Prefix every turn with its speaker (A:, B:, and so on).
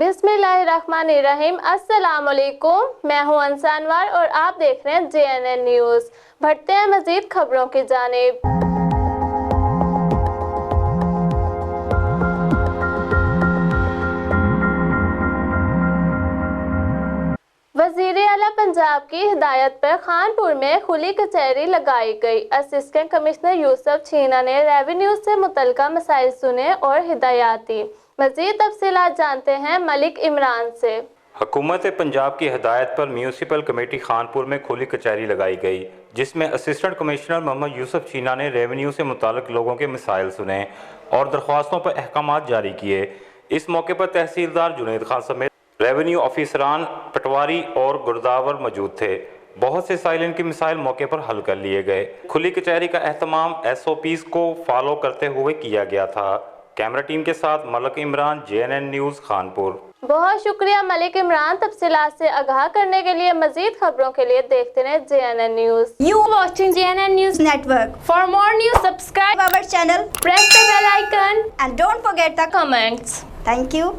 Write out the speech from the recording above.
A: बिस्मिल्लाहिर्रहमानिर्रहीम। अस्सलाम वालेकुम। मैं हूं अंसानवार और आप देख रहे हैं JNN न्यूज़। बढ़ते हैं मजीद खबरों की जानिब। वज़ीर आला पंजाब की हिदायत पर खानपुर में खुली कचहरी लगाई गई। असिस्टेंट कमिश्नर यूसुफ छीना ने रेवेन्यू से मुतल्लिका मसाइल सुने और हिदायत दी। मज़ीद तफसीलात जानते हैं मलिक इमरान से।
B: हुकूमत पंजाब की हिदायत पर म्यूनसिपल कमेटी खानपुर में खुली कचहरी लगाई गई, जिसमें असिस्टेंट कमिश्नर मोहम्मद यूसुफ छीना ने रेवेन्यू से मुताल्लिक लोगों के मसाइल सुने और दरख्वास्तों पर अहकामात जारी किए। इस मौके पर तहसीलदार जुनैद खान समेत रेवेन्यू ऑफिसरान, पटवारी और गुरदावर मौजूद थे। बहुत से साइलिन के मसाइल मौके पर हल कर लिए गए। खुली कचहरी का एहतमाम SOPs को फॉलो करते हुए किया गया था। कैमरा टीम के साथ मलिक इमरान, JNN न्यूज़ खानपुर।
A: बहुत शुक्रिया मलिक इमरान। तफसीलात से आगाह करने के लिए मजीद खबरों के लिए देखते रहे JNN news.
C: You watching JNN News Network.
A: For more news, subscribe
C: Our channel.
A: press the bell icon
C: And don't forget the
A: comments.
C: Thank you.